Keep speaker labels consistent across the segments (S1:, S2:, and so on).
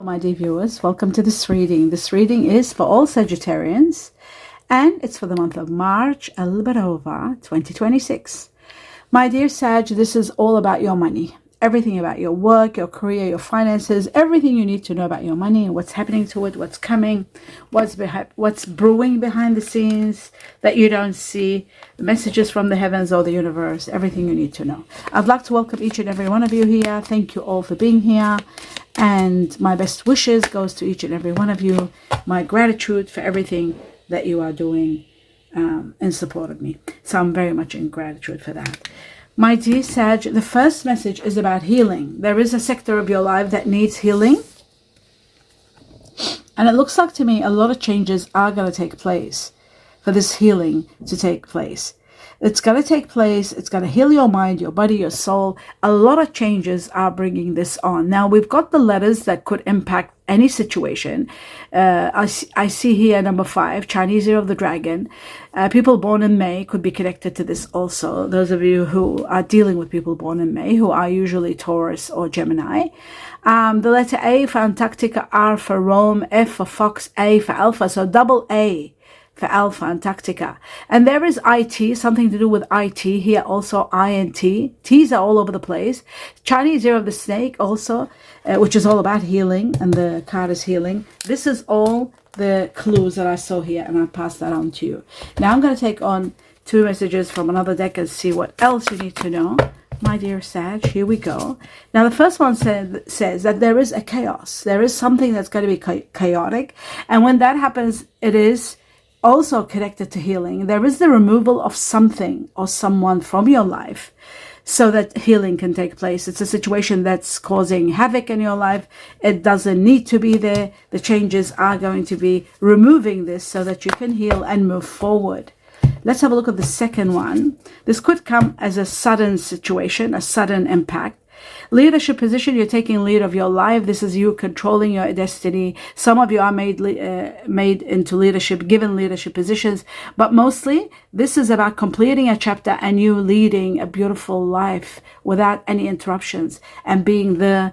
S1: My dear viewers, welcome to this reading. This reading is for all Sagittarians and it's for the month of March, a little bit over 2026. My dear Sag, this is all about your money. Everything about your work, your career, your finances, everything you need to know about your money and what's happening to it, what's coming, what's brewing behind the scenes that you don't see, the messages from the heavens or the universe, everything you need to know. I'd like to welcome each and every one of you here. Thank you all for being here. And my best wishes goes to each and every one of you. My gratitude for everything that you are doing in support of me. So I'm very much in gratitude for that. My dear Sag, the first message is about healing. There is a sector of your life that needs healing. And it looks like to me a lot of changes are going to take place for this healing to take place. It's going to take place. It's going to heal your mind, your body, your soul. A lot of changes are bringing this on. Now, we've got the letters that could impact any situation. I see here number 5, Chinese Year of the Dragon. People born in May could be connected to this also. Those of you who are dealing with people born in May, who are usually Taurus or Gemini. The letter A for Antarctica, R for Rome, F for Fox, A for Alpha. So double A for Alpha, Antarctica. And there is IT, something to do with IT here, also INT. T's are all over the place. Chinese Year of the Snake also, which is all about healing, and the card is healing. This is all the clues that I saw here, and I'll pass that on to you. Now I'm going to take on 2 messages from another deck and see what else you need to know. My dear Sag, here we go. Now the first one says that there is a chaos. There is something that's going to be chaotic. And when that happens, it is also connected to healing. There is the removal of something or someone from your life so that healing can take place. It's a situation that's causing havoc in your life. It doesn't need to be there. The changes are going to be removing this so that you can heal and move forward. Let's have a look at the second one. This could come as a sudden situation, a sudden impact. Leadership position, you're taking lead of your life. This is you controlling your destiny. Some of you are made into leadership, given leadership positions, but mostly this is about completing a chapter and you leading a beautiful life without any interruptions and being the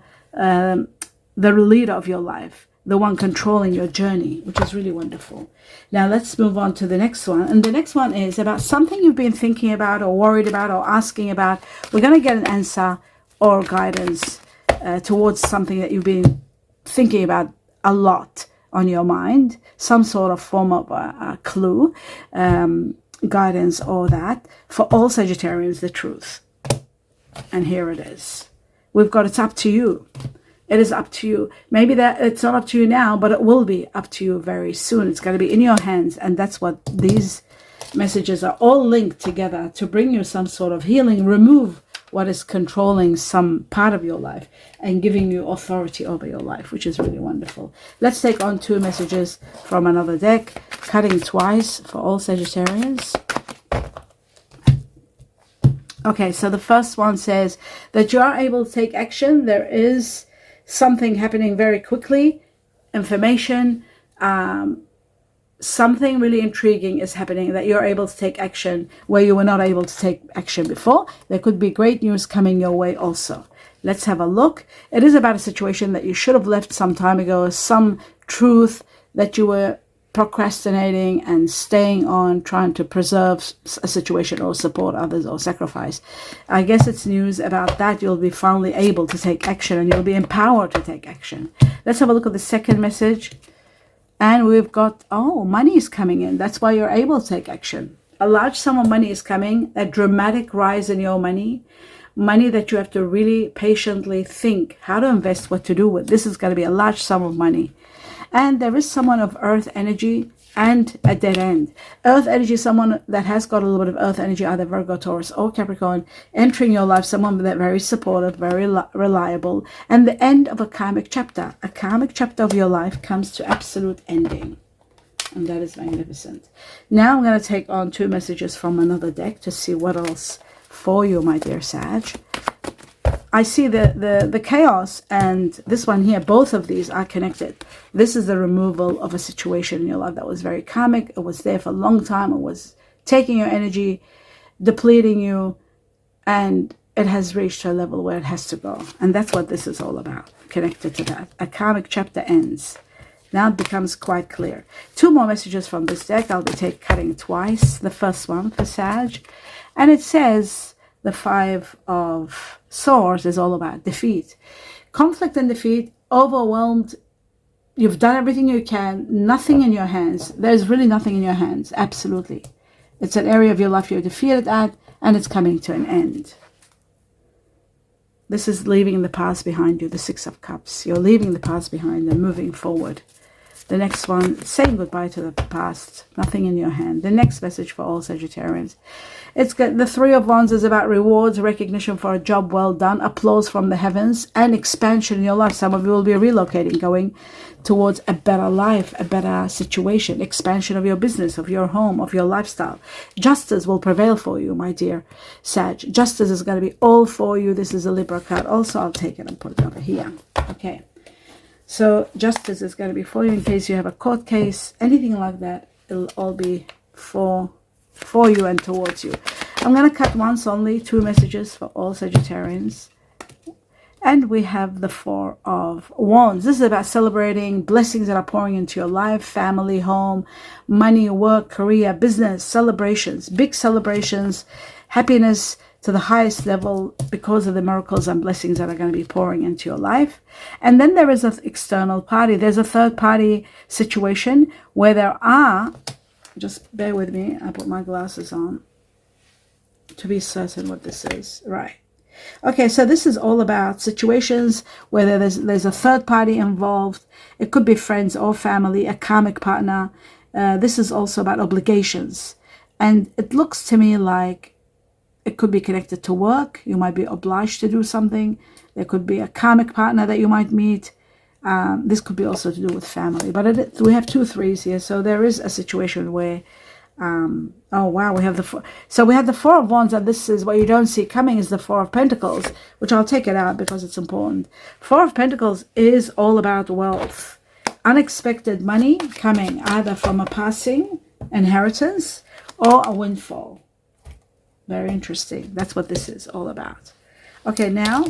S1: leader of your life, the one controlling your journey, which is really wonderful. Now let's move on to the next one. And the next one is about something you've been thinking about or worried about or asking about. We're going to get an answer or guidance towards something that you've been thinking about a lot on your mind, some sort of form of a clue, guidance, or that. For all Sagittarians, the truth. And here it is. We've got it's up to you. It is up to you. Maybe that it's not up to you now, but it will be up to you very soon. It's going to be in your hands. And that's what these messages are all linked together to bring you some sort of healing, remove what is controlling some part of your life and giving you authority over your life, which is really wonderful. Let's take on 2 messages from another deck, cutting twice for all Sagittarians. Okay, so the first one says that you are able to take action. There is something happening very quickly, information, something really intriguing is happening that you're able to take action where you were not able to take action before. There could be great news coming your way also. Let's have a look. It is about a situation that you should have left some time ago, some truth that you were procrastinating and staying on, trying to preserve a situation or support others or sacrifice. I guess it's news about that. You'll be finally able to take action and you'll be empowered to take action. Let's have a look at the second message. And we've got, money is coming in. That's why you're able to take action. A large sum of money is coming, a dramatic rise in your money that you have to really patiently think how to invest, what to do with. This is going to be a large sum of money. And there is someone of earth energy and a dead end. Earth energy, someone that has got a little bit of earth energy, either Virgo, Taurus, or Capricorn, entering your life, someone that very supportive, very reliable, and the end of a karmic chapter. A karmic chapter of your life comes to absolute ending. And that is magnificent. Now I'm going to take on 2 messages from another deck to see what else for you, my dear Sag. I see the chaos and this one here, both of these are connected. This is the removal of a situation in your life that was very karmic. It was there for a long time. It was taking your energy, depleting you, and it has reached a level where it has to go. And that's what this is all about, connected to that. A karmic chapter ends. Now it becomes quite clear. 2 more messages from this deck. I'll be cutting twice. The first one for Sag. And it says the 5 of Swords is all about defeat. Conflict and defeat, overwhelmed. You've done everything you can. Nothing in your hands. There's really nothing in your hands. Absolutely. It's an area of your life you're defeated at, and it's coming to an end. This is leaving the past behind you, the 6 of Cups. You're leaving the past behind and moving forward. The next one, saying goodbye to the past. Nothing in your hand. The next message for all Sagittarians. It's got the 3 of Wands is about rewards, recognition for a job well done, applause from the heavens, and expansion in your life. Some of you will be relocating, going towards a better life, a better situation, expansion of your business, of your home, of your lifestyle. Justice will prevail for you, my dear Sag. Justice is going to be all for you. This is a Libra card. Also, I'll take it and put it over here. Okay. So justice is going to be for you in case you have a court case, anything like that. It'll all be for you and towards you. I'm going to cut once only, 2 messages for all Sagittarians. And we have the 4 of Wands. This is about celebrating blessings that are pouring into your life, family, home, money, work, career, business, celebrations, big celebrations, happiness to the highest level because of the miracles and blessings that are going to be pouring into your life. And then there is an external party. There's a third party situation where there are, just bear with me, I put my glasses on to be certain what this is. Right. Okay, so this is all about situations where there's a third party involved. It could be friends or family, a karmic partner. This is also about obligations. And it looks to me like it could be connected to work. You might be obliged to do something. There could be a karmic partner that you might meet. This could be also to do with family. But we have 2 3s here. So there is a situation where, oh wow, we have the 4. So we have the 4 of Wands, and this is what you don't see coming is the 4 of Pentacles, which I'll take it out because it's important. 4 of Pentacles is all about wealth. Unexpected money coming either from a passing inheritance or a windfall. Very interesting. That's what this is all about. Okay, now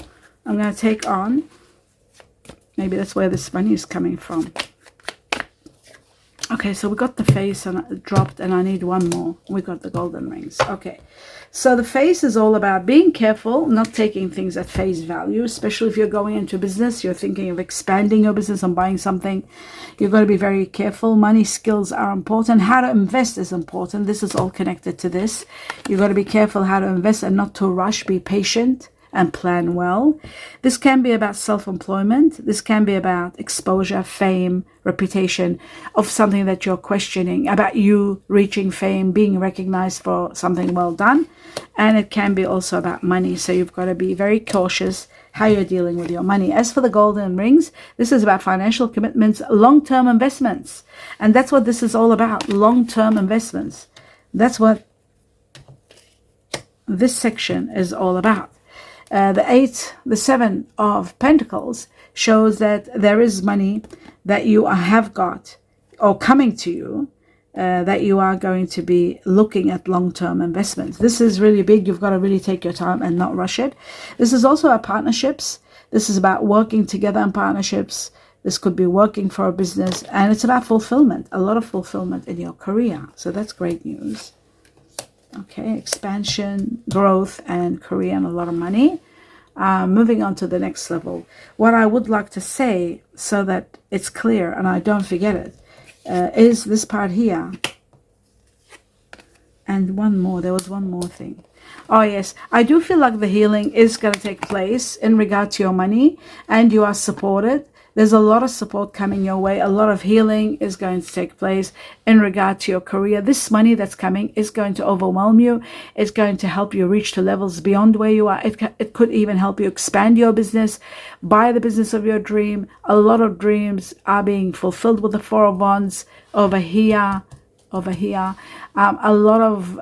S1: I'm going to take on, maybe that's where this money is coming from. Okay, so we got the face and it dropped, and I need 1 more. We got the golden rings. Okay, so the face is all about being careful, not taking things at face value, especially if you're going into business, you're thinking of expanding your business and buying something. You've got to be very careful. Money skills are important. How to invest is important. This is all connected to this. You've got to be careful how to invest and not to rush. Be patient and plan well. This can be about self-employment. This can be about exposure, fame, reputation of something that you're questioning, about you reaching fame, being recognized for something well done. And it can be also about money. So you've got to be very cautious how you're dealing with your money. As for the golden rings, this is about financial commitments, long-term investments. And that's what this is all about, long-term investments. That's what this section is all about. The 7 of Pentacles shows that there is money that you have got or coming to you that you are going to be looking at long-term investments. This is really big. You've got to really take your time and not rush it. This is also about partnerships. This is about working together in partnerships. This could be working for a business, and it's about fulfillment, a lot of fulfillment in your career. So that's great news. Okay, expansion, growth, and career, and a lot of money. Moving on to the next level. What I would like to say, so that it's clear and I don't forget it, is this part here. And one more. There was one more thing. Oh, yes. I do feel like the healing is going to take place in regard to your money, and you are supported. There's a lot of support coming your way. A lot of healing is going to take place in regard to your career. This money that's coming is going to overwhelm you. It's going to help you reach to levels beyond where you are. It could even help you expand your business, buy the business of your dream. A lot of dreams are being fulfilled with the 4 of Wands over here. A lot of,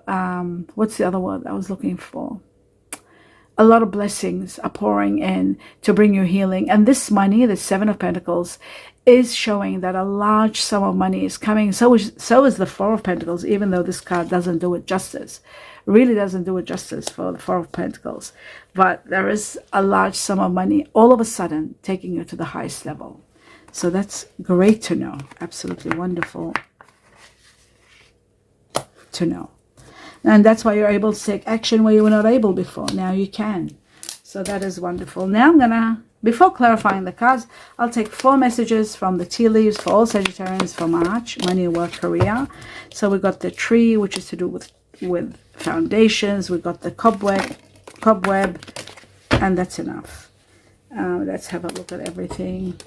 S1: what's the other word I was looking for? a lot of blessings are pouring in to bring you healing. And this money, the Seven of Pentacles, is showing that a large sum of money is coming. So is the Four of Pentacles, even though this card doesn't do it justice. Really doesn't do it justice for the Four of Pentacles. But there is a large sum of money all of a sudden taking you to the highest level. So that's great to know. Absolutely wonderful to know. And that's why you're able to take action where you were not able before. Now you can. So that is wonderful. Now I'm going to, before clarifying the cards, I'll take 4 messages from the tea leaves for all Sagittarians for March, money, work, career. So we got the tree, which is to do with foundations. We've got the cobweb, and that's enough. Let's have a look at everything.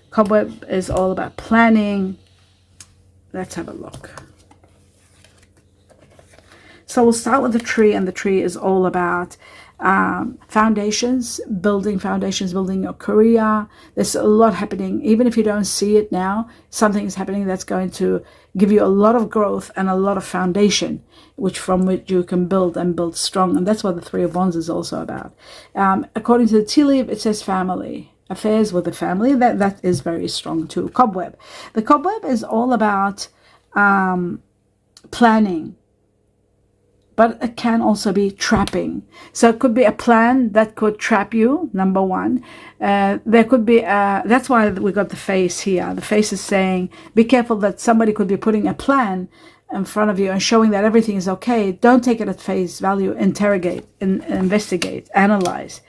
S1: Cobweb is all about planning. Let's have a look. So we'll start with the tree, and the tree is all about foundations, building your career. There's a lot happening. Even if you don't see it now, something is happening that's going to give you a lot of growth and a lot of foundation, from which you can build and build strong. And that's what the Three of Wands is also about. According to the tea leaf, it says family. Affairs with the family. That is very strong too. Cobweb. The cobweb is all about planning. But it can also be trapping. So it could be a plan that could trap you, number one. There could be, that's why we got the face here. The face is saying, be careful that somebody could be putting a plan in front of you and showing that everything is okay. Don't take it at face value. Interrogate, investigate, analyze.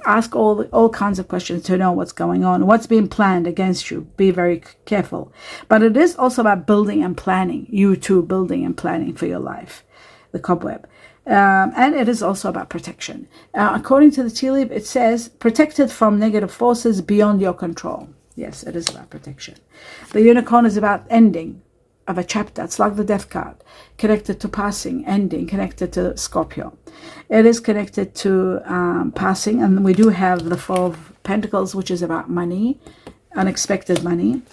S1: Ask all kinds of questions to know what's going on, what's being planned against you. Be very careful. But it is also about building and planning. You too, building and planning for your life. The cobweb. And it is also about protection. According to the tea leaf, it says, protected from negative forces beyond your control. Yes, it is about protection. The unicorn is about ending of a chapter. It's like the death card, connected to passing, ending, connected to Scorpio. It is connected to passing, and we do have the Four of Pentacles, which is about money, unexpected money.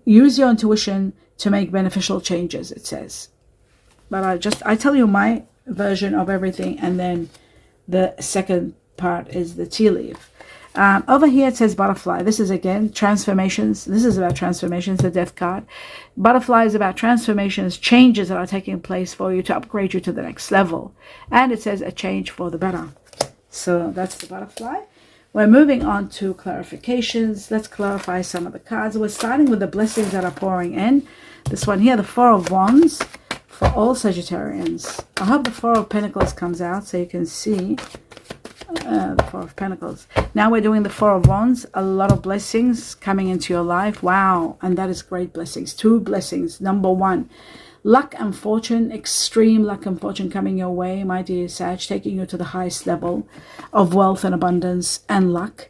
S1: Use your intuition to make beneficial changes, it says. But I tell you my version of everything, and then the second part is the tea leaf. Over here it says butterfly. This is again transformations. This is about transformations, the death card. Butterfly is about transformations, changes that are taking place for you to upgrade you to the next level. And it says a change for the better. So that's the butterfly. We're moving on to clarifications. Let's clarify some of the cards. We're starting with the blessings that are pouring in. This one here, the Four of Wands. For all Sagittarians. I hope the Four of Pentacles comes out so you can see the Four of Pentacles. Now we're doing the Four of Wands. A lot of blessings coming into your life. Wow. And that is great blessings. 2 blessings. Number 1, luck and fortune. Extreme luck and fortune coming your way, my dear Sag, taking you to the highest level of wealth and abundance and luck.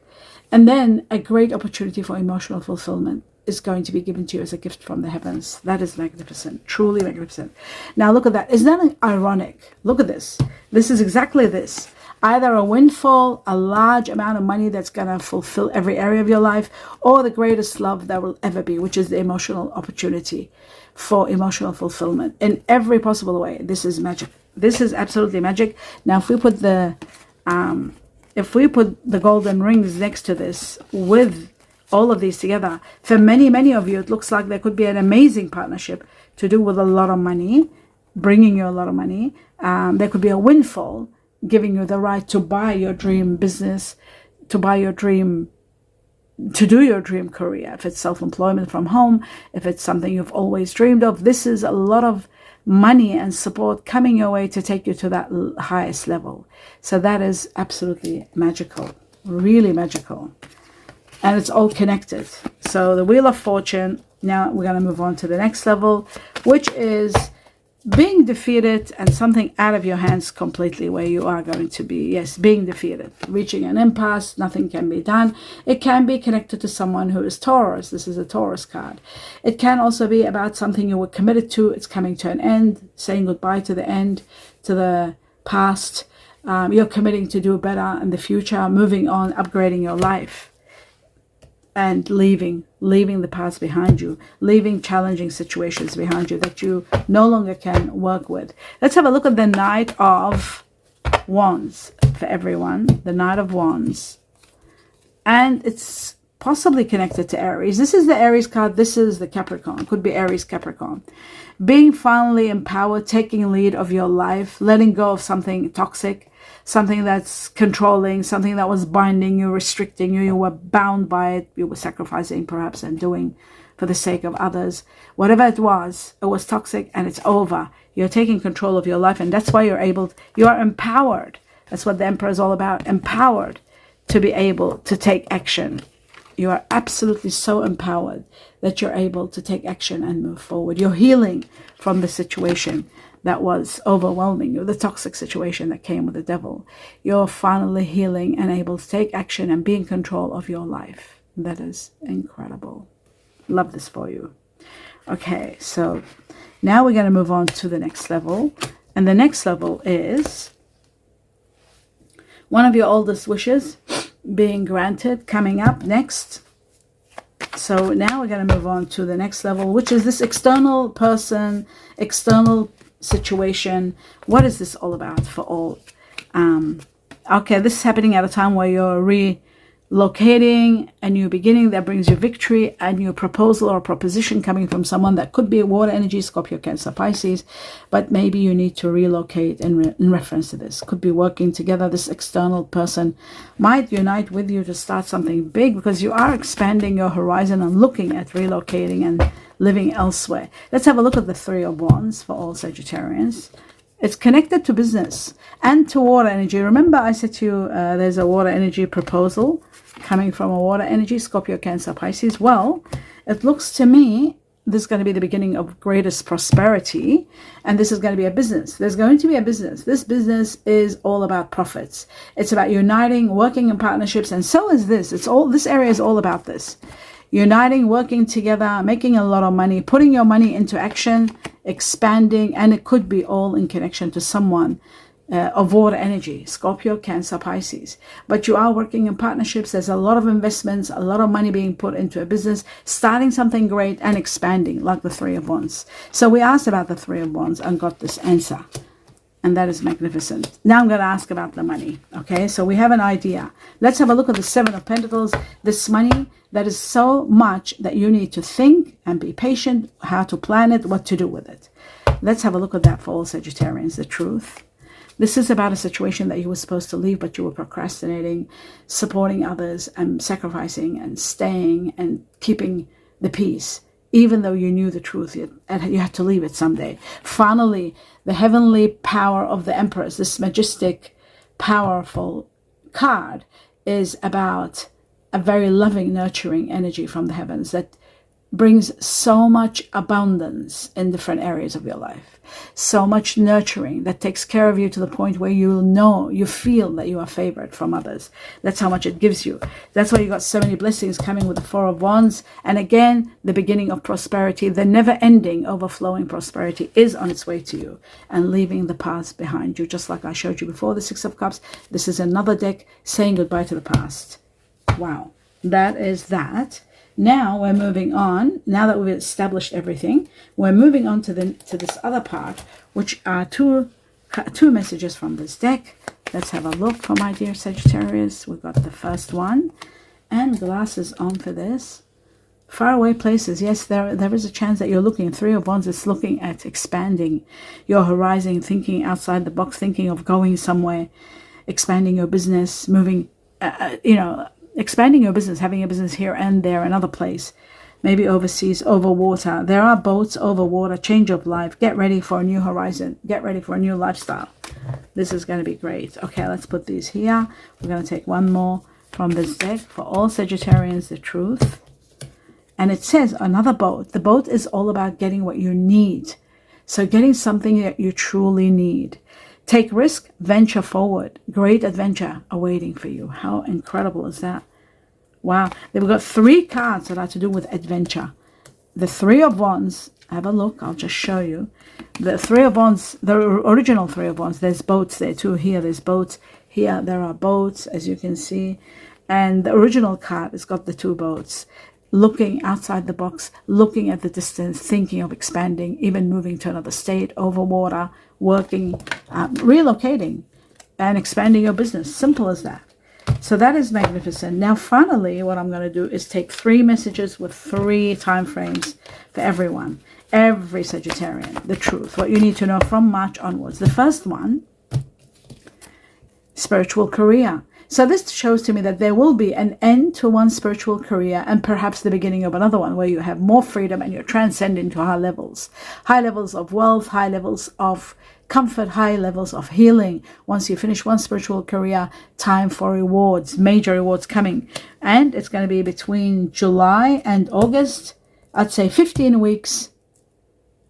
S1: And then a great opportunity for emotional fulfillment is going to be given to you as a gift from the heavens. That is magnificent, truly magnificent. Now look at that. Isn't that ironic? Look at this. This is exactly this. Either a windfall, a large amount of money that's going to fulfill every area of your life, or the greatest love that will ever be, which is the emotional opportunity for emotional fulfillment in every possible way. This is magic. This is absolutely magic. Now if we put the golden rings next to this with all of these together, for many of you, it looks like there could be an amazing partnership to do with a lot of money, bringing you a lot of money. There could be a windfall, giving you the right to buy your dream business, to do your dream career. If it's self-employment from home, if it's something you've always dreamed of, this is a lot of money and support coming your way to take you to that highest level. So that is absolutely magical, really magical. And it's all connected. So the Wheel of Fortune, now we're going to move on to the next level, which is being defeated and something out of your hands completely, where you are going to be, yes, being defeated, reaching an impasse, nothing can be done. It can be connected to someone who is Taurus. This is a Taurus card. It can also be about something you were committed to. It's coming to an end, saying goodbye to the end, to the past. You're committing to do better in the future, moving on, upgrading your life. And leaving the past behind you, leaving challenging situations behind you that you no longer can work with. Let's have a look at the Knight of Wands for everyone. The Knight of Wands. And it's possibly connected to Aries. This is the Aries card. This is the Capricorn. Could be Aries, Capricorn. Being finally empowered, taking lead of your life, letting go of something toxic, something that's controlling, something that was binding you, restricting you. You were bound by it. You were sacrificing perhaps and doing for the sake of others. Whatever it was toxic and it's over. You're taking control of your life, and that's why you are empowered. That's what the Emperor is all about. Empowered to be able to take action. You are absolutely so empowered that you're able to take action and move forward. You're healing from the situation that was overwhelming you, the toxic situation that came with the devil. You're finally healing and able to take action and be in control of your life. That is incredible. Love this for you. Okay, so now we're going to move on to the next level. And the next level is one of your oldest wishes being granted, coming up next. So now we're going to move on to the next level, which is this external person, external situation. What is this all about for all? Okay, this is happening at a time where you're relocating, a new beginning that brings you victory, a new proposal or proposition coming from someone that could be a water energy, Scorpio, Cancer, Pisces, but maybe you need to relocate in reference to this. Could be working together. This external person might unite with you to start something big because you are expanding your horizon and looking at relocating and living elsewhere. Let's have a look at the Three of Wands for all Sagittarians. It's connected to business and to water energy. Remember I said to you there's a water energy proposal coming from a water energy, Scorpio, Cancer, Pisces. Well, it looks to me this is going to be the beginning of greatest prosperity, and this is going to be a business. There's going to be a business. This business is all about profits. It's about uniting, working in partnerships, and so is this. This area is all about this. Uniting, working together, making a lot of money, putting your money into action, expanding, and it could be all in connection to someone of water energy, Scorpio, Cancer, Pisces. But you are working in partnerships. There's a lot of investments, a lot of money being put into a business, starting something great and expanding, like the Three of Wands. So we asked about the Three of Wands and got this answer. And that is magnificent. Now I'm going to ask about the money. Okay, so we have an idea. Let's have a look at the Seven of Pentacles. This money that is so much that you need to think and be patient, how to plan it, what to do with it. Let's have a look at that for all Sagittarians, the truth. This is about a situation that you were supposed to leave, but you were procrastinating, supporting others and sacrificing and staying and keeping the peace. Even though you knew the truth, you had to leave it someday. Finally, the heavenly power of the Empress, this majestic, powerful card, is about a very loving, nurturing energy from the heavens that brings so much abundance in different areas of your life. So much nurturing that takes care of you to the point where you feel that you are favored from others. That's how much it gives you. That's why you got so many blessings coming with the Four of Wands. And again, the beginning of prosperity, the never-ending, overflowing prosperity is on its way to you and leaving the past behind you. Just like I showed you before, the Six of Cups. This is another deck saying goodbye to the past. Wow, that is that. Now we're moving on. Now that we've established everything, we're moving on to this other part, which are two messages from this deck. Let's have a look for my dear Sagittarius. We've got the first one, and glasses on for this. Faraway places. Yes, there is a chance that you're looking. Three of Wands is looking at expanding your horizon, thinking outside the box, thinking of going somewhere, expanding your business, moving, expanding your business, having a business here and there, another place, maybe overseas, over water. There are boats over water, change of life. Get ready for a new horizon. Get ready for a new lifestyle. This is going to be great. Okay, let's put these here. We're going to take one more from this deck for all Sagittarians, the truth. And it says another boat. The boat is all about getting what you need. So getting something that you truly need. Take risk, venture forward. Great adventure awaiting for you. How incredible is that? Wow. We've got three cards that are to do with adventure. The Three of Wands. Have a look. I'll just show you. The Three of Wands, the original Three of Wands. There's boats there too. Here there's boats. Here there are boats, as you can see. And the original card has got the two boats. Looking outside the box, looking at the distance, thinking of expanding, even moving to another state, over water, working, relocating. and expanding your business. Simple as that. So that is magnificent. Now, finally, what I'm going to do is take 3 messages with 3 time frames for everyone. Every Sagittarian. The truth. What you need to know from March onwards. The first one, spiritual career. So this shows to me that there will be an end to one spiritual career and perhaps the beginning of another one where you have more freedom and you're transcending to high levels. High levels of wealth, high levels of comfort, high levels of healing. Once you finish one spiritual career, time for rewards, major rewards coming. And it's going to be between July and August. I'd say 15 weeks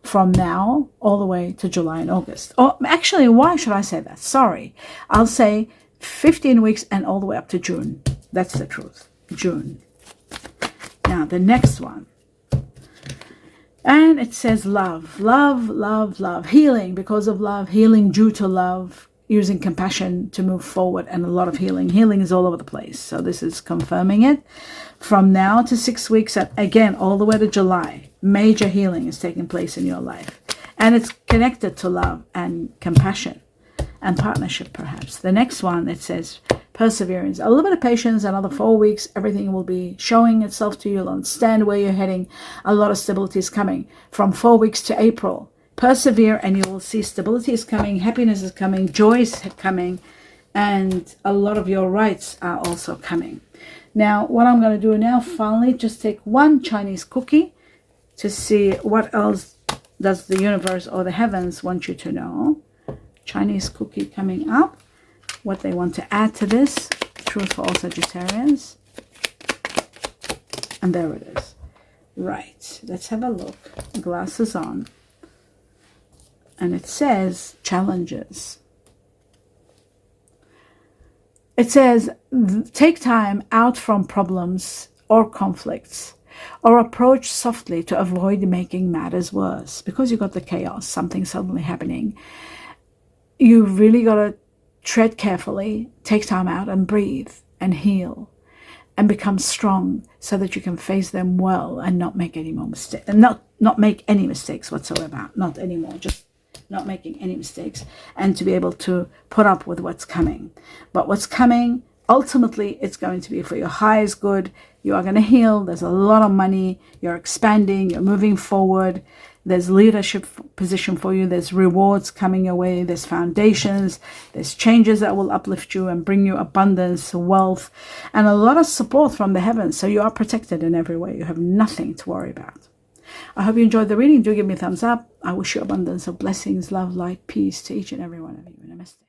S1: from now all the way to July and August. Or actually, why should I say that? Sorry. I'll say 15 weeks and all the way up to June. That's the truth. June. Now, the next one. And it says love, love, love, love. Healing because of love. Healing due to love. Using compassion to move forward and a lot of healing. Healing is all over the place. So this is confirming it. From now to 6 weeks, and again, all the way to July, major healing is taking place in your life. And it's connected to love and compassion and partnership, perhaps. The next one, it says perseverance. A little bit of patience, another 4 weeks, everything will be showing itself to you. You'll understand where you're heading. A lot of stability is coming. From 4 weeks to April, persevere and you will see stability is coming, happiness is coming, joy is coming, and a lot of your rights are also coming. Now, what I'm going to do now, finally, just take 1 Chinese cookie to see what else does the universe or the heavens want you to know. Chinese cookie coming up, what they want to add to this. Truth for all Sagittarians. And there it is. Right, let's have a look. Glasses on. And it says challenges. It says take time out from problems or conflicts, or approach softly to avoid making matters worse. Because you got the chaos, something suddenly happening. You really got to tread carefully, take time out and breathe and heal and become strong so that you can face them well and not make any more mistakes. And not make any mistakes whatsoever. Not anymore. Just not making any mistakes. And to be able to put up with what's coming. But what's coming, ultimately, it's going to be for your highest good. You are going to heal. There's a lot of money. You're expanding. You're moving forward. There's leadership position for you. There's rewards coming your way. There's foundations. There's changes that will uplift you and bring you abundance, wealth, and a lot of support from the heavens. So you are protected in every way. You have nothing to worry about. I hope you enjoyed the reading. Do give me a thumbs up. I wish you abundance of blessings, love, light, peace to each and every one of you. Namaste.